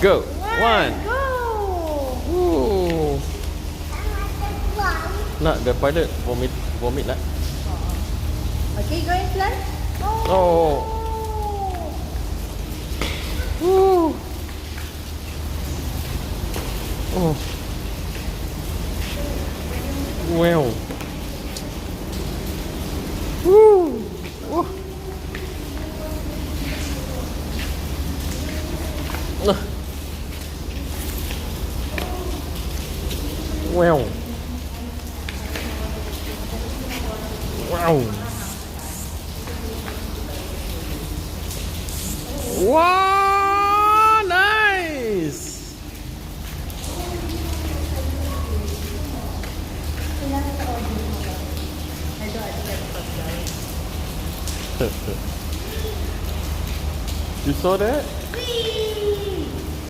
Go. One, One. go. Ooh. Nak the pilot vomit nak. Okay, go and fly. Oh. Woo. Oh. Wow. Woo. Oh. Wow. Wow. Wow, nice. You saw that?